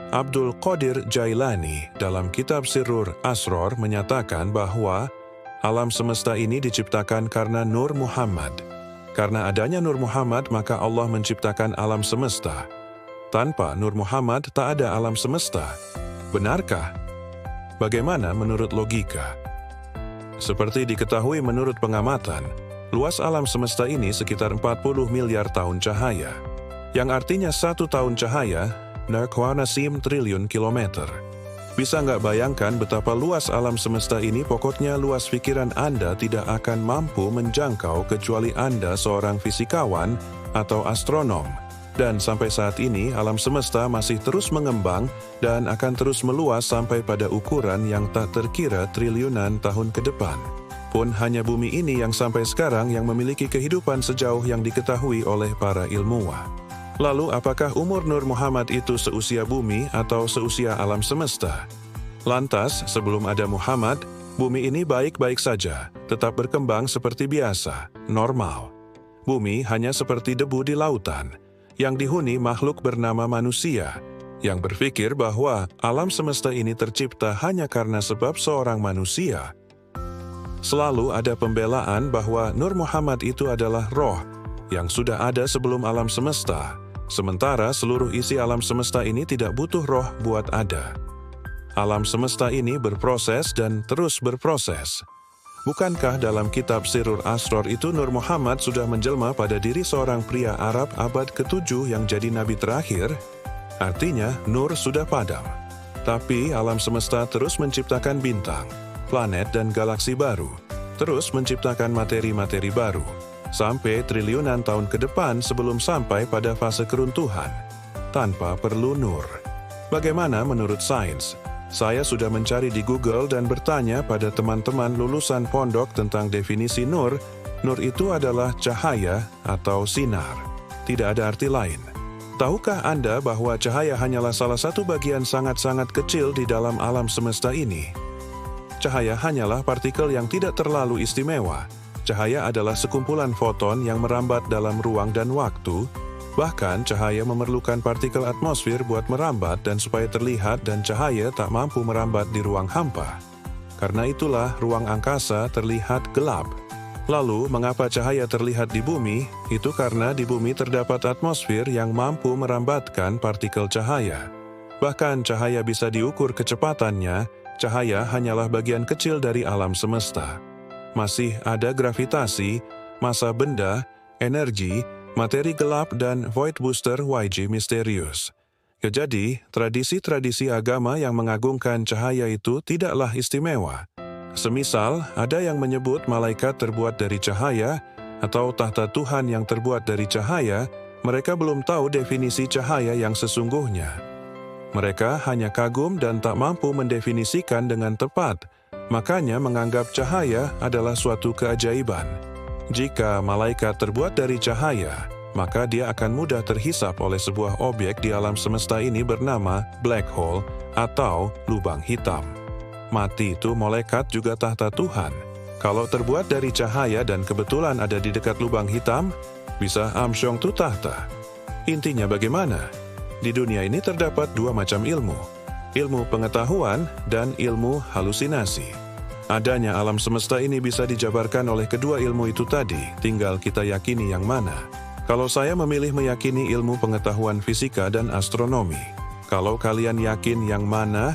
Abdul Qadir Jailani dalam kitab Sirrul Asror menyatakan bahwa alam semesta ini diciptakan karena Nur Muhammad. Karena adanya Nur Muhammad, maka Allah menciptakan alam semesta. Tanpa Nur Muhammad, tak ada alam semesta. Benarkah? Bagaimana menurut logika? Seperti diketahui menurut pengamatan, luas alam semesta ini sekitar 40 miliar tahun cahaya, yang artinya 1 tahun cahaya, 0,6 triliun kilometer. Bisa nggak bayangkan betapa luas alam semesta ini? Pokoknya luas pikiran Anda tidak akan mampu menjangkau kecuali Anda seorang fisikawan atau astronom. Dan sampai saat ini alam semesta masih terus mengembang dan akan terus meluas sampai pada ukuran yang tak terkira triliunan tahun ke depan. Pun hanya bumi ini yang sampai sekarang yang memiliki kehidupan sejauh yang diketahui oleh para ilmuwan. Lalu apakah umur Nur Muhammad itu seusia bumi atau seusia alam semesta? Lantas, sebelum ada Muhammad, bumi ini baik-baik saja, tetap berkembang seperti biasa, normal. Bumi hanya seperti debu di lautan, yang dihuni makhluk bernama manusia, yang berpikir bahwa alam semesta ini tercipta hanya karena sebab seorang manusia. Selalu ada pembelaan bahwa Nur Muhammad itu adalah roh yang sudah ada sebelum alam semesta. Sementara seluruh isi alam semesta ini tidak butuh roh buat ada. Alam semesta ini berproses dan terus berproses. Bukankah dalam kitab Sirrul Asror itu Nur Muhammad sudah menjelma pada diri seorang pria Arab abad ke-7 yang jadi nabi terakhir? Artinya, Nur sudah padam. Tapi alam semesta terus menciptakan bintang, planet dan galaksi baru, terus menciptakan materi-materi baru, sampai triliunan tahun ke depan sebelum sampai pada fase keruntuhan, tanpa perlu nur. Bagaimana menurut sains? Saya sudah mencari di Google dan bertanya pada teman-teman lulusan pondok tentang definisi nur. Nur itu adalah cahaya atau sinar. Tidak ada arti lain. Tahukah Anda bahwa cahaya hanyalah salah satu bagian sangat-sangat kecil di dalam alam semesta ini? Cahaya hanyalah partikel yang tidak terlalu istimewa. Cahaya adalah sekumpulan foton yang merambat dalam ruang dan waktu. Bahkan cahaya memerlukan partikel atmosfer buat merambat dan supaya terlihat, dan cahaya tak mampu merambat di ruang hampa. Karena itulah ruang angkasa terlihat gelap. Lalu, mengapa cahaya terlihat di bumi? Itu karena di bumi terdapat atmosfer yang mampu merambatkan partikel cahaya. Bahkan cahaya bisa diukur kecepatannya. Cahaya hanyalah bagian kecil dari alam semesta. Masih ada gravitasi, massa benda, energi, materi gelap, dan void booster YG misterius. Jadi, tradisi-tradisi agama yang mengagungkan cahaya itu tidaklah istimewa. Semisal, ada yang menyebut malaikat terbuat dari cahaya, atau tahta Tuhan yang terbuat dari cahaya. Mereka belum tahu definisi cahaya yang sesungguhnya. Mereka hanya kagum dan tak mampu mendefinisikan dengan tepat. Makanya menganggap cahaya adalah suatu keajaiban. Jika malaikat terbuat dari cahaya, maka dia akan mudah terhisap oleh sebuah objek di alam semesta ini bernama black hole atau lubang hitam. Mati itu malaikat juga tahta Tuhan. Kalau terbuat dari cahaya dan kebetulan ada di dekat lubang hitam, bisa amsyong tu tahta. Intinya bagaimana? Di dunia ini terdapat 2 macam ilmu. Ilmu pengetahuan dan ilmu halusinasi. Adanya alam semesta ini bisa dijabarkan oleh kedua ilmu itu tadi, tinggal kita yakini yang mana. Kalau saya memilih meyakini ilmu pengetahuan fisika dan astronomi. Kalau kalian yakin yang mana,